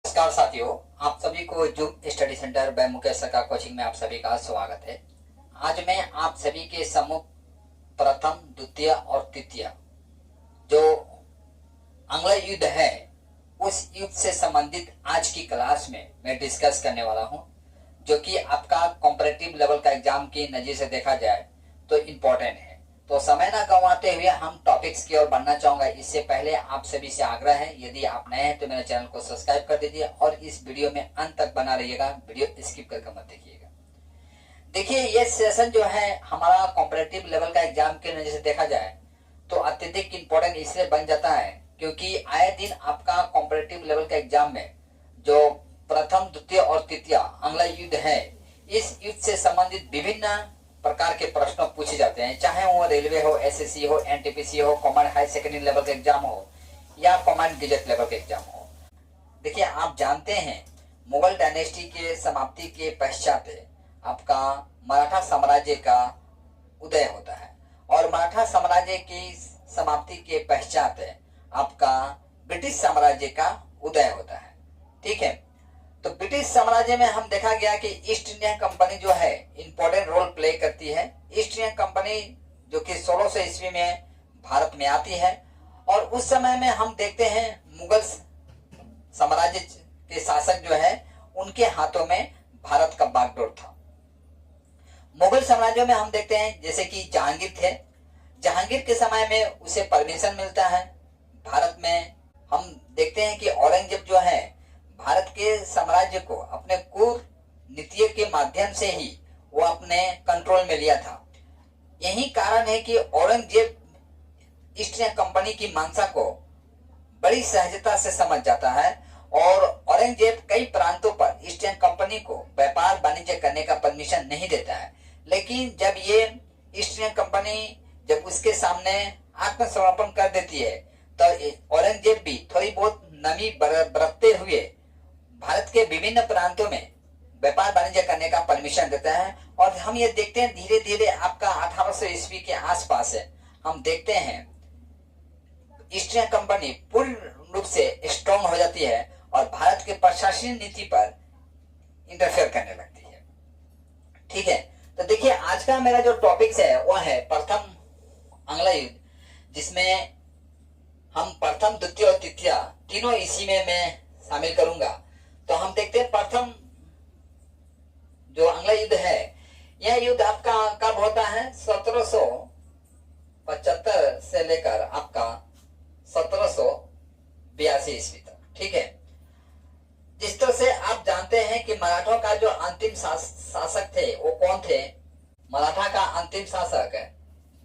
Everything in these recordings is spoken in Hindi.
नमस्कार साथियों, आप सभी को Zoom study centre by Mukesh Sarkar coaching में आप सभी का स्वागत है। आज मैं आप सभी के सम्मुख प्रथम, द्वितीय और तृतीय जो आंग्ल युद्ध है उस युद्ध से संबंधित आज की क्लास में मैं डिस्कस करने वाला हूं, जो कि आपका कॉम्परेटिव लेवल का एग्जाम की नजर से देखा जाए तो इम्पोर्टेंट है। तो समय ना गंवाते हुए हम टॉपिक्स की ओर बढ़ना चाहूंगा। इससे पहले आप सभी से आग्रह है, यदि आप नए हैं तो मेरे चैनल को सब्सक्राइब कर दीजिए और इस वीडियो में अंत तक बना रहिएगा, वीडियो स्किप करके मत देखिएगा। देखिए, ये सेशन जो है हमारा कॉम्परेटिव लेवल का एग्जाम के नजर से देखा जाए तो अत्यधिक इम्पोर्टेंट इसलिए बन जाता है क्योंकि आए दिन आपका कॉम्परेटिव लेवल का एग्जाम में जो प्रथम, द्वितीय और तृतीय आंग्ल युद्ध है, इस युद्ध से संबंधित विभिन्न प्रकार के प्रश्न पूछे जाते हैं, चाहे वो रेलवे हो, एसएससी हो, एनटीपीसी हो, कमांड हाई सेकेंडरी लेवल का एग्जाम हो या कमांड गजेट लेवल का एग्जाम हो। देखिए, आप जानते हैं मुगल डायनेस्टी के समाप्ति के पश्चात आपका मराठा साम्राज्य का उदय होता है और मराठा साम्राज्य की समाप्ति के पश्चात आपका ब्रिटिश साम्राज्य का उदय होता है। ठीक है, तो ब्रिटिश साम्राज्य में हम देखा गया कि ईस्ट इंडिया कंपनी जो है इंपॉर्टेंट रोल प्ले करती है। ईस्ट इंडिया कंपनी जो कि 1600 ईस्वी में भारत में आती है और उस समय में हम देखते हैं मुगल साम्राज्य के शासक जो है उनके हाथों में भारत का बागडोर था। मुगल साम्राज्य में हम देखते हैं जैसे कि जहांगीर थे, जहांगीर के समय में उसे परमिशन मिलता है। भारत में हम देखते हैं कि औरंगजेब जो है भारत के साम्राज्य को अपने कूटनीति के माध्यम से ही वो अपने कंट्रोल में लिया था। यही कारण है कि औरंगजेब ईस्ट इंडिया कंपनी की मंशा को बड़ी सहजता से समझ जाता है और औरंगजेब कई प्रांतों पर ईस्ट इंडिया कंपनी को व्यापार वाणिज्य करने का परमिशन नहीं देता है। लेकिन जब ये ईस्ट इंडिया कंपनी जब उसके सामने आत्मसमर्पण कर देती है तो औरंगजेब भी थोड़ी बहुत नमी बरतते हुए भारत के विभिन्न प्रांतों में व्यापार वाणिज्य करने का परमिशन देता है। और हम ये देखते हैं धीरे धीरे आपका 1800 ईस्वी के आसपास हम देखते हैं ईस्ट इंडिया कंपनी पूर्ण रूप से स्ट्रॉन्ग हो जाती है और भारत के प्रशासनिक नीति पर इंटरफेयर करने लगती है। ठीक है, तो देखिए आज का मेरा जो टॉपिक्स है वो है प्रथम आंग्ल युद्ध, जिसमें हम प्रथम, द्वितीय और तृतीय तीनों इसी में मैं शामिल करूंगा। तो हम देखते हैं प्रथम जो आंग्ल युद्ध है, यह युद्ध आपका कब होता है? 1775 से लेकर आपका 1782 ईस्वी तक। ठीक है, जिस तरह से आप जानते हैं कि मराठों का जो अंतिम शासक थे वो कौन थे? मराठा का अंतिम शासक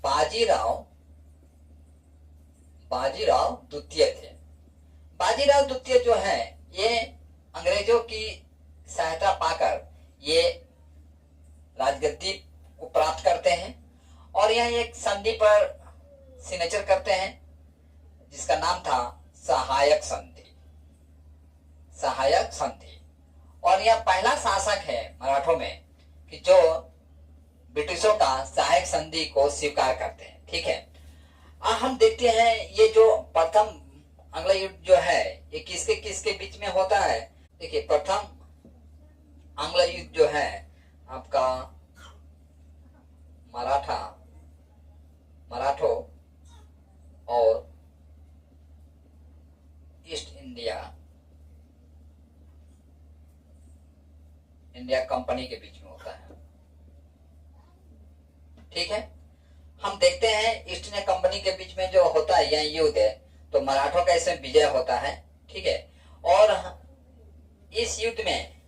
बाजीराव द्वितीय थे। बाजीराव द्वितीय जो है ये अंग्रेजों की सहायता पाकर ये राजगद्दी को प्राप्त करते हैं और यह एक संधि पर सिग्नेचर करते हैं जिसका नाम था सहायक संधि। और यह पहला शासक है मराठों में कि जो ब्रिटिशों का सहायक संधि को स्वीकार करते हैं। ठीक है, हम देखते हैं ये जो प्रथम आंग्ल युद्ध जो है ये किसके किसके बीच में होता है? देखिए, प्रथम आंग्ल युद्ध जो है आपका मराठों और ईस्ट इंडिया कंपनी के बीच में होता है। ठीक है, हम देखते हैं ईस्ट इंडिया कंपनी के बीच में जो होता है यह युद्ध है तो मराठों का इसमें विजय होता है। ठीक है, और इस युद्ध में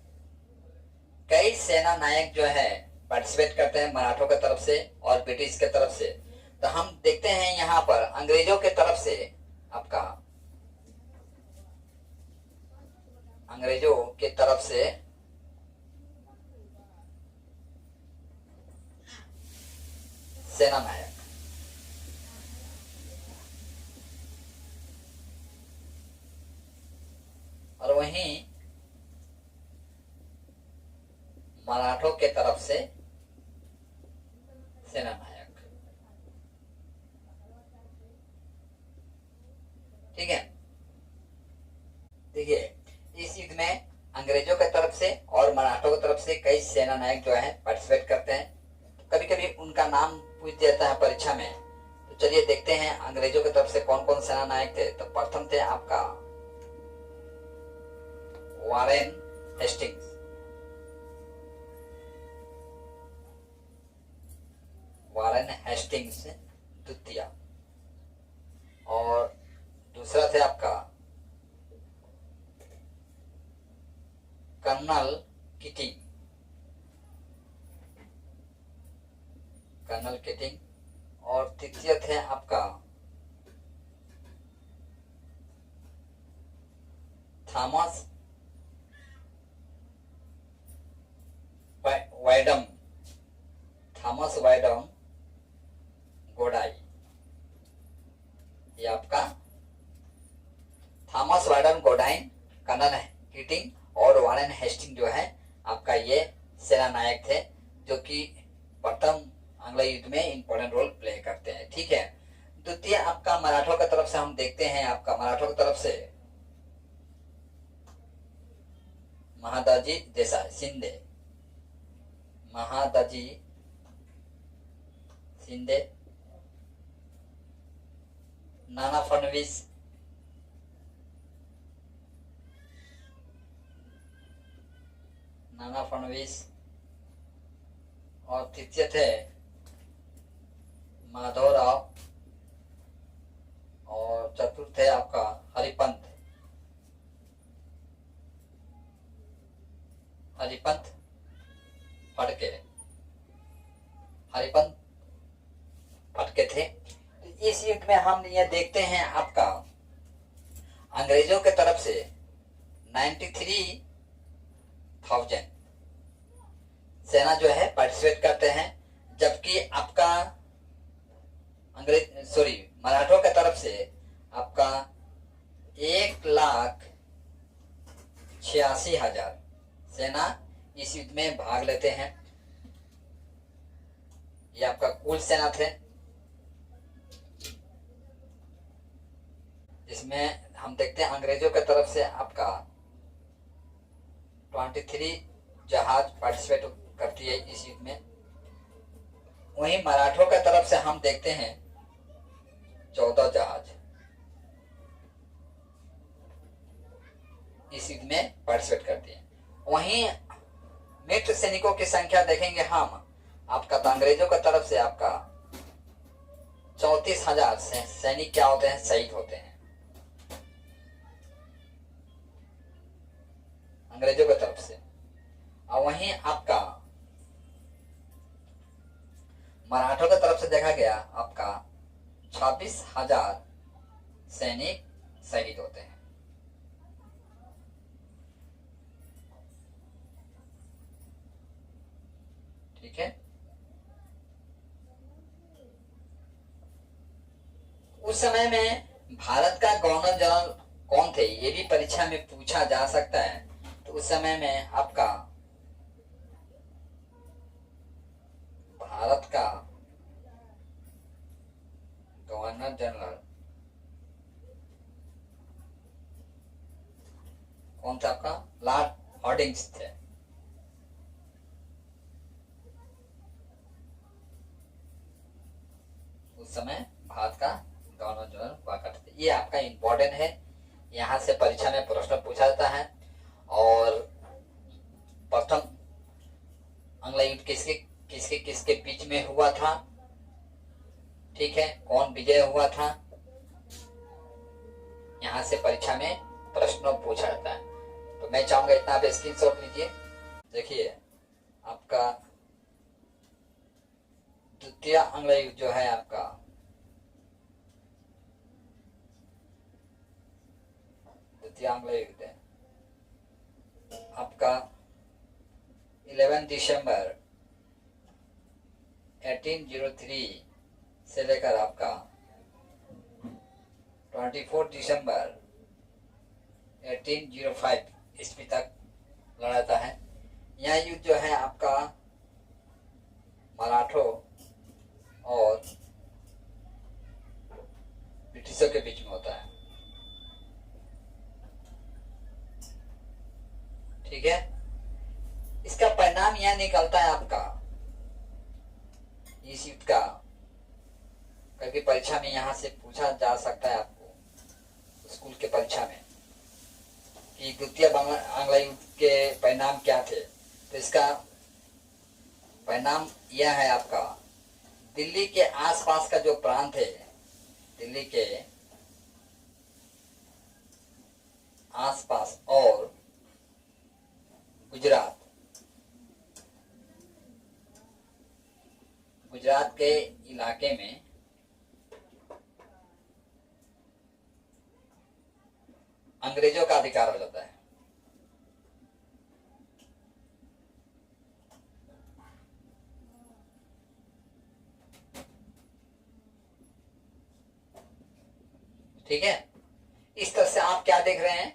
कई सेना नायक जो है पार्टिसिपेट करते हैं मराठों की तरफ से और ब्रिटिश की तरफ से। तो हम देखते हैं यहाँ पर अंग्रेजों के तरफ से सेना नायक, और वहीं मराठों के तरफ से सेना नायक। ठीक है, देखिए इस युद्ध में अंग्रेजों की तरफ से और मराठों की तरफ से कई सेना नायक जो है पार्टिसिपेट करते हैं। तो कभी कभी उनका नाम पूछ देता है परीक्षा में। तो चलिए देखते हैं अंग्रेजों की तरफ से कौन कौन सेना नायक थे। तो प्रथम थे आपका वॉरेन हेस्टिंग्स। वॉरेन हेस्टिंग्स द्वितीय। और दूसरा थे आपका कर्नल किटिंग। Colonel kiting. और तृतीय थे आपका थॉमस वाइडम। थॉमस वाइडम गोडाई। ये आपका थॉमस वाइडम गोडाइन, कर्नल किटिंग और वॉरेन हेस्टिंग जो है आपका ये सेना नायक थे, जो कि प्रथम आंग्ल युद्ध में इंपॉर्टेंट रोल प्ले करते हैं। ठीक है। द्वितीय आपका मराठों की तरफ से हम देखते हैं। आपका मराठों की तरफ से महादाजी देसाई शिंदे। महादाजी शिंदे, नाना फडणवीस, नाना फडणवीस। और तृतीय थे माधवराव। और चतुर्थ थे आपका हरिपंत। हरिपंत फड़के। हरिपंत फटके थे। इस युद्ध में हम ये देखते हैं आपका अंग्रेजों के तरफ से 93,000 सेना जो है पार्टिसिपेट करते हैं, जबकि आपका मराठों के तरफ से आपका 1,86,000 सेना इस युद्ध में भाग लेते हैं। ये आपका कुल सेना थे, जिसमें हम देखते हैं अंग्रेजों की तरफ से आपका 23 जहाज पार्टिसिपेट करती है इस युद्ध में। वहीं मराठों की तरफ से हम देखते हैं 14 जहाज इस युद्ध में पार्टिसिपेट करती है। वहीं मृत सैनिकों की संख्या देखेंगे हम आपका, तो अंग्रेजों की तरफ से आपका 34,000 सैनिक क्या होते हैं, शहीद होते हैं अंग्रेजों की तरफ से। और वहीं आपका मराठों की तरफ से देखा गया आपका 26,000 सैनिक शहीद होते हैं। ठीक है। उस समय में भारत का गवर्नर जनरल कौन थे, ये भी परीक्षा में पूछा जा सकता है। तो उस समय में आपका भारत का गवर्नर जनरल कौन था आपका, लॉर्ड हॉर्डिंग्स थे। उस समय भारत का गवर्नर जनरल हुआ करते थे। ये आपका इंपॉर्टेंट है, यहाँ से परीक्षा में प्रश्न पूछा जाता है। और प्रथम आंग्ल युद्ध किसके किसके किसके बीच में हुआ था, ठीक है, कौन विजय हुआ था, यहाँ से परीक्षा में प्रश्न पूछा जाता है। तो मैं चाहूंगा इतना आप स्क्रीनशॉट लीजिए। देखिए आपका द्वितीय आंग्ल युद्ध जो है आपका द्वितीय आंग्ल युद्ध है आपका 11 दिसंबर 1803 से लेकर आपका 24 दिसंबर 1805 ईस्वी तक लड़ा जाता है। यह युद्ध जो है आपका मराठों और ब्रिटिशों के बीच में होता है। ठीक है। इसका परिणाम यह निकलता है आपका इस युद्ध का, कभी परीक्षा में यहां से पूछा जा सकता है आपको स्कूल के परीक्षा में कि द्वितीय आंग्ल युद्ध के परिणाम क्या थे। तो इसका परिणाम यह है आपका, दिल्ली के आसपास का जो प्रांत है, दिल्ली के आसपास और गुजरात के इलाके में अंग्रेजों का अधिकार हो जाता है। ठीक है। इस तरह से आप क्या देख रहे हैं,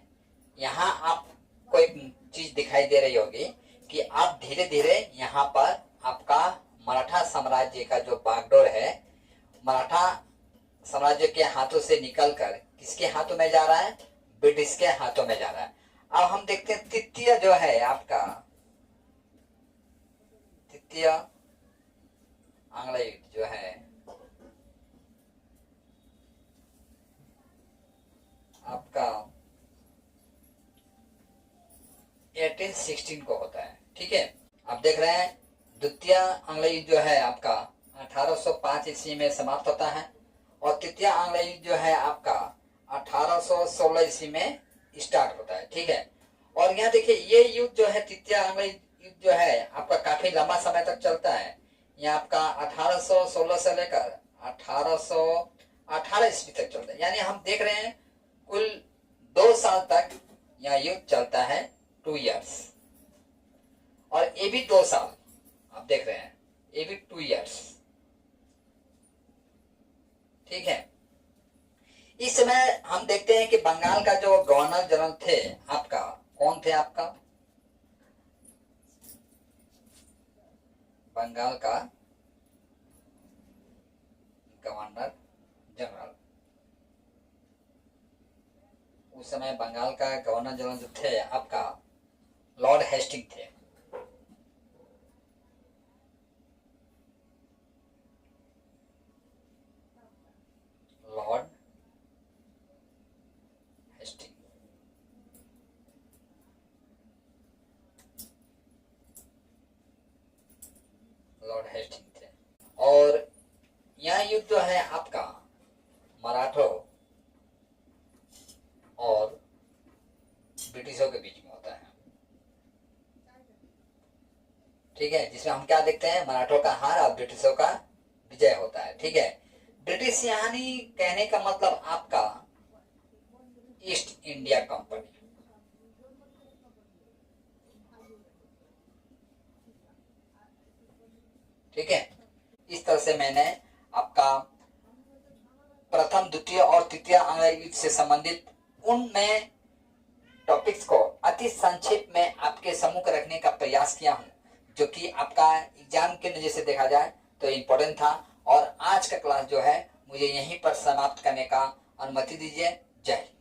यहां आपको एक चीज दिखाई दे रही होगी कि आप धीरे धीरे यहाँ पर आपका मराठा साम्राज्य का जो बागडोर है, मराठा साम्राज्य के हाथों से निकलकर किसके हाथों में जा रहा है, ब्रिटिश के हाथों में जा रहा है। अब हम देखते हैं तृतीय जो है आपका, तृतीय आंग्ल युद्ध जो है आपका 1816 को होता है। ठीक है। आप देख रहे हैं द्वितीय आंग्ल युद्ध जो है आपका 1805 ईस्वी में समाप्त होता है और तृतीय आंग्ल युद्ध जो है आपका 1816 ईस्वी में स्टार्ट होता है। ठीक है। और यहाँ देखिए ये युद्ध जो है तृतीय आंग्ल युद्ध जो है आपका काफी लंबा समय तक चलता है। यह आपका 1816 से लेकर 1818 ईस्वी तक चलता है। यानी हम देख रहे हैं कुल 2 साल तक यह युद्ध चलता है, 2 years। और ये भी 2 साल आप देख रहे हैं, ये भी 2 years। ठीक है। इस समय हम देखते हैं कि बंगाल का जो गवर्नर जनरल थे आपका, कौन थे आपका, बंगाल का गवर्नर जनरल, उस समय बंगाल का गवर्नर जनरल जो थे आपका लॉर्ड हेस्टिंग थे। लॉर्ड हेस्टिंग, लॉर्ड हेस्टिंग थे। और यह युद्ध जो है आपका मराठों और ब्रिटिशों के बीच में होता है। ठीक है। जिसमें हम क्या देखते हैं, मराठों का हार और ब्रिटिशों का विजय होता है। ठीक है। ब्रिटिश यानी कहने का मतलब आपका ईस्ट इंडिया कंपनी। ठीक है। इस तरह से मैंने आपका प्रथम, द्वितीय और तृतीय आंग्ल युद्ध से संबंधित उन मैं टॉपिक्स को अति संक्षेप में आपके सम्मुख रखने का प्रयास किया हूं, जो कि आपका एग्जाम के नजर से देखा जाए तो इम्पोर्टेंट था। और आज का क्लास जो है मुझे यहीं पर समाप्त करने का अनुमति दीजिए। जय हिंद।